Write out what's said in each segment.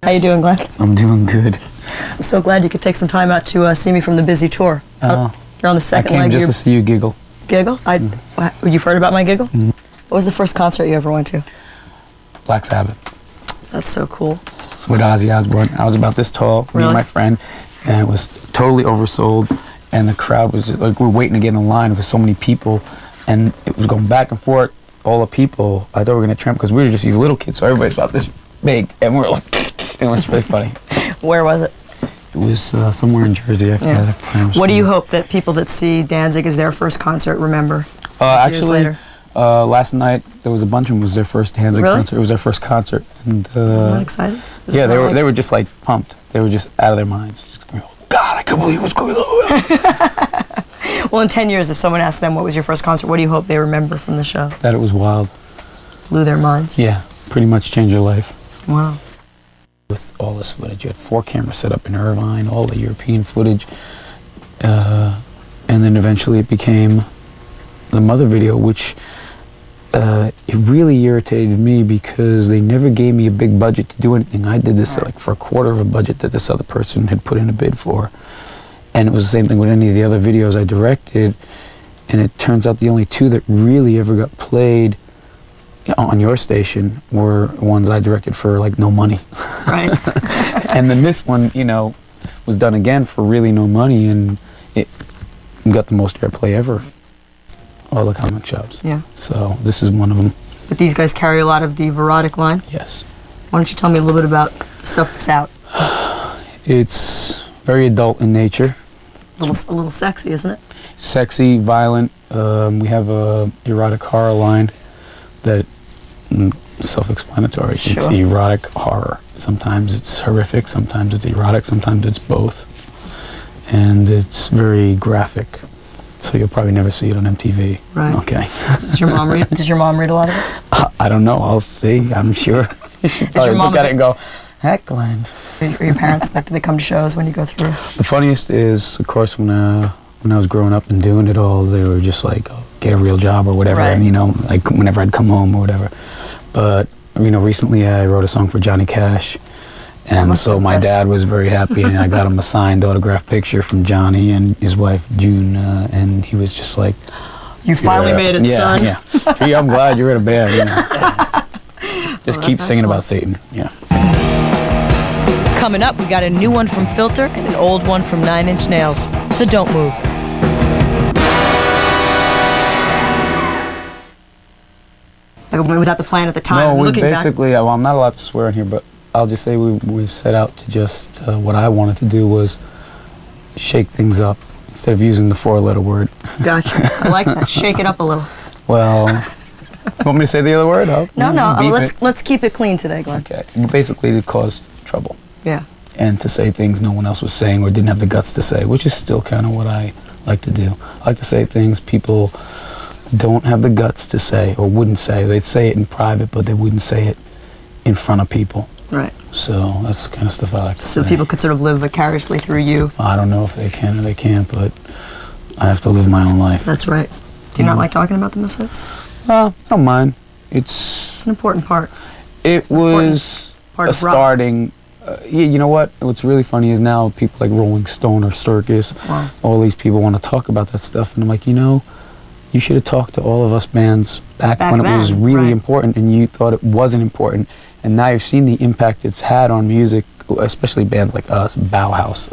How you doing, Glenn? I'm doing good. I'm so glad you could take some time out to see me from the busy tour. You're on the second leg. I came just to see you giggle. Giggle? You've heard about my giggle? Mm. What was the first concert you ever went to? Black Sabbath. That's so cool. With Ozzy Osbourne. I was about this tall, me and my friend, and it was totally oversold, and the crowd was just, like, we were waiting to get in line with so many people, and it was going back and forth. All the people, I thought we were going to tramp because we were just these little kids, so everybody's about this big, and we were like, it was really funny. Where was it? It was somewhere in Jersey. I forgot. What do you hope that people that see Danzig as their first concert remember? Actually, last night there was a bunch of them. It was their first Danzig concert. It was their first concert, and isn't that exciting? Yeah, they were just like pumped. They were just out of their minds. God, I can't believe what's going on. Well, in 10 years, if someone asked them what was your first concert, what do you hope they remember from the show? That it was wild. Blew their minds. Yeah, pretty much changed their life. Wow. With all this footage, you had 4 cameras set up in Irvine, all the European footage, and then eventually it became the Mother video, which it really irritated me because they never gave me a big budget to do anything. I did this like for a quarter of a budget that this other person had put in a bid for, and it was the same thing with any of the other videos I directed, and it turns out the only 2 that really ever got played on your station were ones I directed for like no money. Right. And then this one, you know, was done again for really no money, and it got the most airplay ever. All the comic shops. Yeah. So this is one of them. But these guys carry a lot of the erotic line? Yes. Why don't you tell me a little bit about the stuff that's out? It's very adult in nature. A little sexy, isn't it? Sexy, violent. We have a erotic horror line that self-explanatory. Sure. It's erotic horror. Sometimes it's horrific, sometimes it's erotic, sometimes it's both. And it's very graphic. So you'll probably never see it on MTV. Right. Okay. Does your mom read? Does your mom read a lot of it? I don't know. I'll see. I'm sure. She'll probably look at it and go, heck, Glenn. Are your parents, like, do they come to shows when you go through? The funniest is, of course, when I was growing up and doing it all, they were just like, oh, get a real job or whatever. Right. And, you know, like whenever I'd come home or whatever. But, you know, recently I wrote a song for Johnny Cash. And so my dad was very happy, and I got him a signed autographed picture from Johnny and his wife, June, and he was just like... You finally made it, son. Yeah, Gee, I'm glad you're in a band. You know. Just keep singing about Satan. Yeah. Coming up, we got a new one from Filter and an old one from 9 Inch Nails. So don't move. Was that the plan at the time? No, we basically, well, I'm not allowed to swear in here, but I'll just say we set out to just, what I wanted to do was shake things up instead of using the 4-letter word. Gotcha. I like that. Shake it up a little. Well, you want me to say the other word? No, let's keep it clean today, Glenn. Okay. Basically to cause trouble. Yeah. And to say things no one else was saying or didn't have the guts to say, which is still kind of what I like to do. I like to say things people don't have the guts to say or wouldn't say. They'd say it in private, but they wouldn't say it in front of people. Right. So that's the kind of stuff I like to say. So people could sort of live vicariously through you. I don't know if they can or they can't, but I have to live my own life. That's right. Do you not like talking about the Misfits? I don't mind. It's an important part. It was a starting... yeah, you know what? What's really funny is now people like Rolling Stone or Circus, all these people want to talk about that stuff, and I'm like, you know, you should have talked to all of us bands back when it was really important, and you thought it wasn't important, and now you've seen the impact it's had on music, especially bands like us, Bauhaus,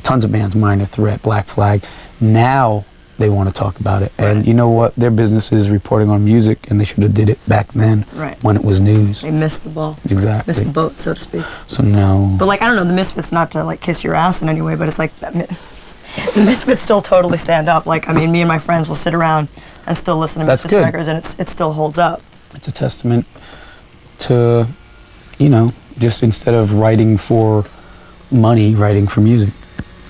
tons of bands, Minor Threat, Black Flag. Now they want to talk about it, and you know what? Their business is reporting on music, and they should have did it back then when it was news. They missed the ball. Exactly. Missed the boat, so to speak. So now... But like, I don't know, the Misfits, not to like kiss your ass in any way, but it's like, the Misfits still totally stand up. Like, I mean, me and my friends will sit around and still listen to Misfits records, and it still holds up. It's a testament to, you know, just instead of writing for money, writing for music.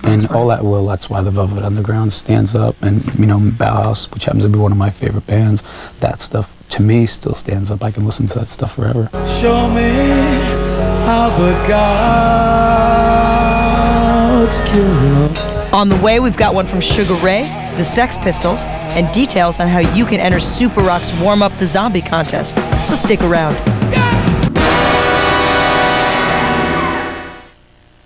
And all that that's why the Velvet Underground stands up, and, you know, Bauhaus, which happens to be one of my favorite bands, that stuff, to me, still stands up. I can listen to that stuff forever. Show me how the gods kill love. On the way, we've got one from Sugar Ray, the Sex Pistols, and details on how you can enter Superock's Warm Up the Zombie contest. So stick around.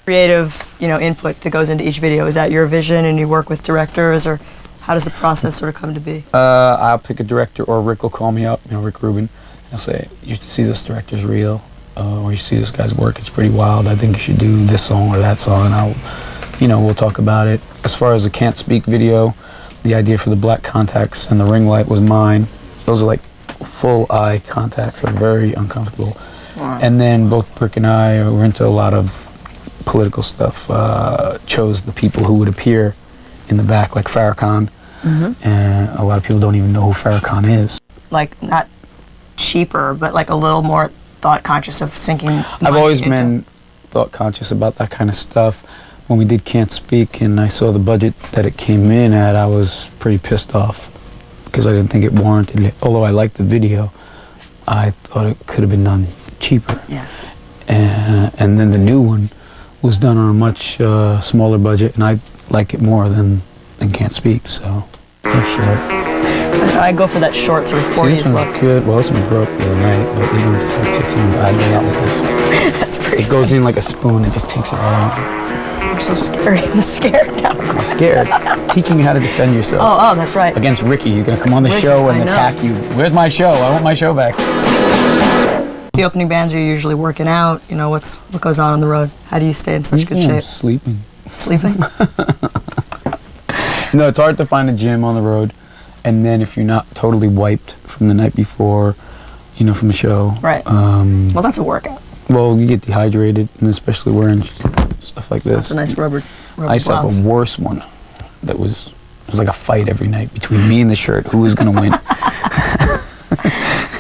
Creative, input that goes into each video? Is that your vision and you work with directors, or how does the process sort of come to be? I'll pick a director, or Rick will call me up, Rick Rubin. He'll say, you should see this director's reel, or you see this guy's work, it's pretty wild. I think you should do this song or that song, and we'll talk about it. As far as the Cant Speak video, the idea for the black contacts and the ring light was mine. Those are like full eye contacts, are very uncomfortable. Wow. And then both Rick and I were into a lot of political stuff, chose the people who would appear in the back, like Farrakhan. And a lot of people don't even know who Farrakhan is. Like, not cheaper, but like a little more thought conscious of sinking. I've always been thought conscious about that kind of stuff. When we did Cant Speak and I saw the budget that it came in at, I was pretty pissed off because I didn't think it warranted it. Although I liked the video, I thought it could have been done cheaper. Yeah. And then the new one was done on a much smaller budget, and I like it more than Cant Speak, so that's short. I go for that short sort of 40s this one's look. good. Well, this one broke the other night, but even with this one takes someone's eyeball out with this. That's pretty It goes in like a spoon, it just takes it right out. I'm so scary. I'm scared now. I'm scared. Teaching you how to defend yourself. Oh, that's right. Against Ricky, you're gonna come on the Ricky, show and I know. attack you. Where's my show? I want my show back. The opening bands are usually working out. What goes on the road? How do you stay in such good shape? Sleeping. Sleeping? No, it's hard to find a gym on the road, and then if you're not totally wiped from the night before, from the show. Right. Well, that's a workout. Well, you get dehydrated, and especially wearing stuff like this. That's a nice rubber I used to have blouse. a worse one. It was like a fight every night between me and the shirt. Who was going to win?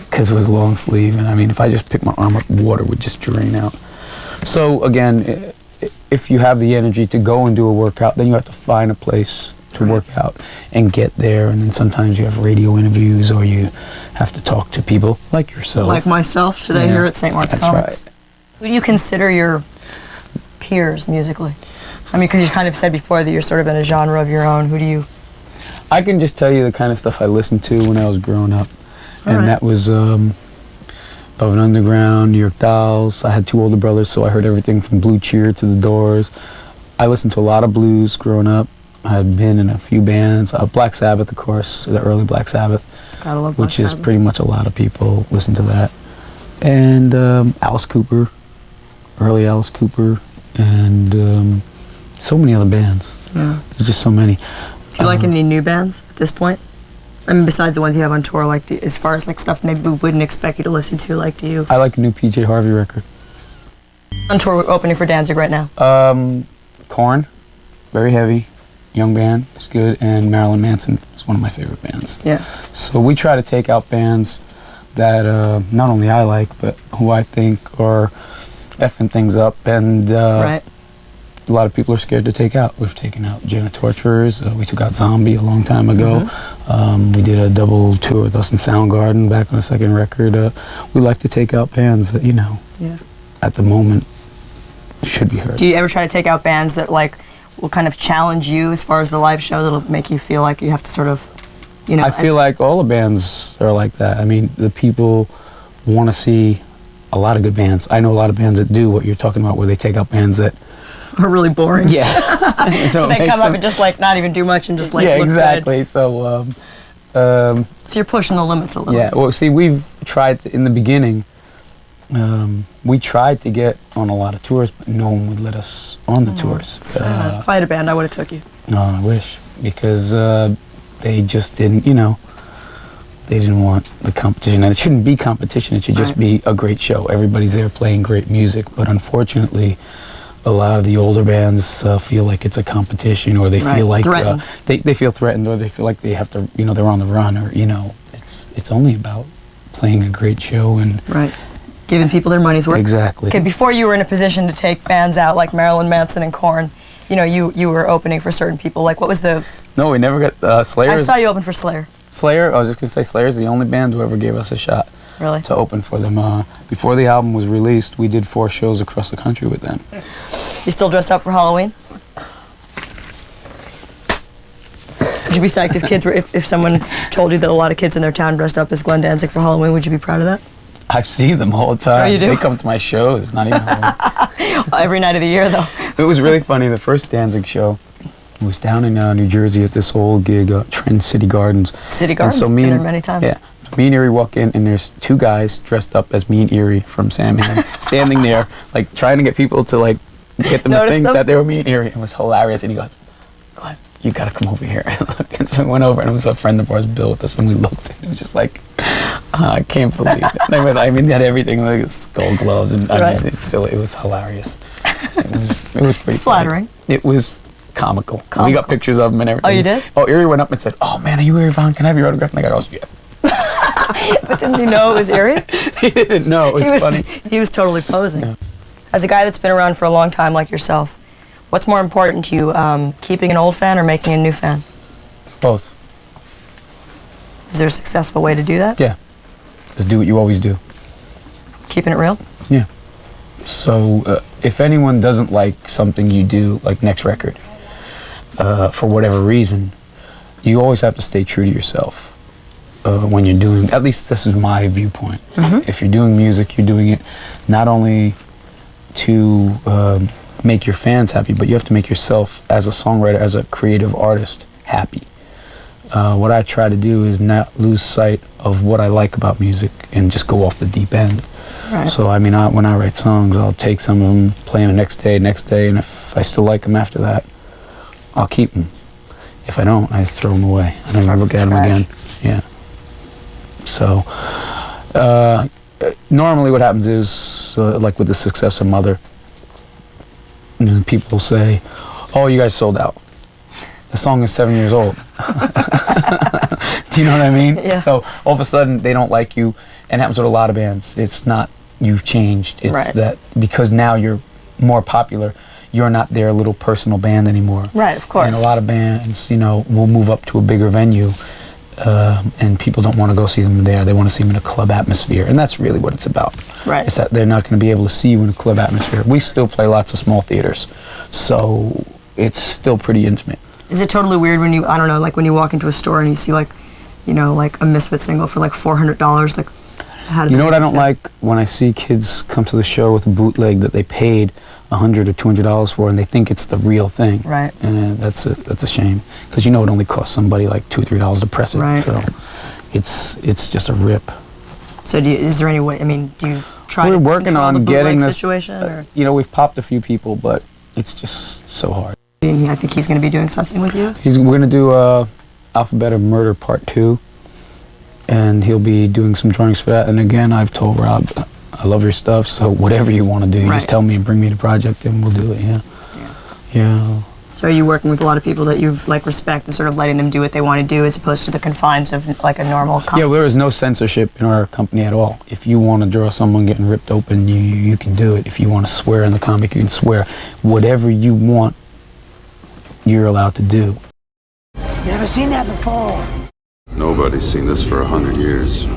Because it was long sleeve, and I mean, if I just picked my arm up, water would just drain out. So again, if you have the energy to go and do a workout, then you have to find a place to work out and get there, and then sometimes you have radio interviews, or you have to talk to people like yourself. Like myself today here at St. Mark's That's Comics. right. Who do you consider your peers musically? I mean, because you kind of said before that you're sort of in a genre of your own. Who do you... I can just tell you the kind of stuff I listened to when I was growing up. And that was Above and Underground, New York Dolls. I had two older brothers, so I heard everything from Blue Cheer to The Doors. I listened to a lot of blues growing up. I had been in a few bands. Black Sabbath, of course, the early Black Sabbath. Gotta love Black which is Sabbath. pretty much a lot of people listen to that. And Alice Cooper, early Alice Cooper, and so many other bands. Yeah. There's just so many. Do you like any new bands at this point? I mean, besides the ones you have on tour, like as far as like stuff maybe we wouldn't expect you to listen to, like do you? I like a new PJ Harvey record. On tour, we're opening for Danzig right now. Korn, very heavy, young band, it's good, and Marilyn Manson is one of my favorite bands. Yeah. So we try to take out bands that not only I like, but who I think are effing things up, and Right. a lot of people are scared to take out. We've taken out Jenna Torturers. We took out Zombie a long time ago. We did a double tour with us in Soundgarden back on the second record. We like to take out bands that, Yeah. at the moment should be heard. Do you ever try to take out bands that like will kind of challenge you as far as the live show, that'll make you feel like you have to sort of, I feel like all the bands are like that. I mean, the people want to see a lot of good bands. I know a lot of bands that do what you're talking about, where they take out bands that are really boring. Yeah. So they come up and just like not even do much and just like yeah, look exactly. good. So So you're pushing the limits a little. yeah. Well, see, we've tried to, in the beginning. We tried to get on a lot of tours, but no one would let us on the tours. If I had a band, I would have took you. No, I wish, because they just didn't. They didn't want the competition, and it shouldn't be competition. It should just be a great show. Everybody's there playing great music, but unfortunately, a lot of the older bands feel like it's a competition, or they feel like they feel threatened, or they feel like they have to, they're on the run, or it's only about playing a great show and giving people their money's worth. Exactly. Okay, before you were in a position to take bands out like Marilyn Manson and Korn, you were opening for certain people. Like, what was the? No, we never got Slayer. I saw you open for Slayer. Slayer. I was just gonna say Slayer's the only band who ever gave us a shot. Really? To open for them. Before the album was released, we did 4 shows across the country with them. You still dress up for Halloween? Would you be psyched if kids were, if someone told you that a lot of kids in their town dressed up as Glenn Danzig for Halloween? Would you be proud of that? I see them all the time. Oh, you do? They come to my shows. Not even Halloween. Every night of the year, though. It was really funny. The first Danzig show was down in New Jersey at this old gig, Trend City Gardens. City Gardens, so been there many times. Yeah. Me and Erie walk in, and there's two guys dressed up as me and Erie from Sandman, standing there, like, trying to get people to, like, get them to think that they were me and Erie. It was hilarious. And he goes, Glenn, you gotta come over here. And so we went over, and it was a friend of ours, Bill, with us, and we looked, and it was just like, I can't believe it. I mean, they had everything, like skull gloves, and I mean, it's silly. It was hilarious. It was pretty flattering. It was comical. We got pictures of him and everything. Oh, you did? Oh, Erie went up and said, oh, man, are you Erie Von? Can I have your autograph? And the guy goes, yeah. But didn't he know it was Erie? He didn't know. It was funny. He was totally posing. Yeah. As a guy that's been around for a long time like yourself, what's more important to you, keeping an old fan or making a new fan? Both. Is there a successful way to do that? Yeah. Just do what you always do. Keeping it real? Yeah. So if anyone doesn't like something you do, like next record, for whatever reason, you always have to stay true to yourself. When you're doing, at least this is my viewpoint. If you're doing music, you're doing it not only to make your fans happy, but you have to make yourself as a songwriter, as a creative artist, happy. What I try to do is not lose sight of what I like about music and just go off the deep end. Right. So I mean, when I write songs, I'll take some of them, play them the next day, and if I still like them after that, I'll keep them. If I don't, I throw them away. I don't ever look at them again. Yeah. So, normally what happens is, like with the success of Mother, people say, oh, you guys sold out. The song is 7 years old. Do you know what I mean? Yeah. So all of a sudden they don't like you, and it happens with a lot of bands. It's not you've changed. It's that because now you're more popular, you're not their little personal band anymore. Right, of course. And a lot of bands, will move up to a bigger venue, and people don't want to go see them there. They want to see them in a club atmosphere, and that's really what it's about. Right. It's that they're not going to be able to see you in a club atmosphere. We still play lots of small theaters, so it's still pretty intimate. Is it totally weird when you, I don't know, like when you walk into a store and you see like, like a Misfit single for like $400, like, how does You know what I don't like? When I see kids come to the show with a bootleg that they paid $100 or $200 for, and they think it's the real thing. Right. And that's a shame, because it only costs somebody like $2 or $3 to press it. Right. So it's just a rip. So is there any way? I mean, do you try We're to working control on the getting bootleg this situation? Or? We've popped a few people, but it's just so hard. I think he's going to be doing something with you. We're going to do Alphabet of Murder Part 2, and he'll be doing some drawings for that. And again, I've told Rob, I love your stuff, so whatever you want to do, you just tell me and bring me the project, and we'll do it. Yeah. So are you working with a lot of people that you've respect and sort of letting them do what they want to do, as opposed to the confines of like a normal company? Yeah, there is no censorship in our company at all. If you want to draw someone getting ripped open, you can do it. If you want to swear in the comic, you can swear. Whatever you want, you're allowed to do. Never seen that before. Nobody's seen this for 100 years.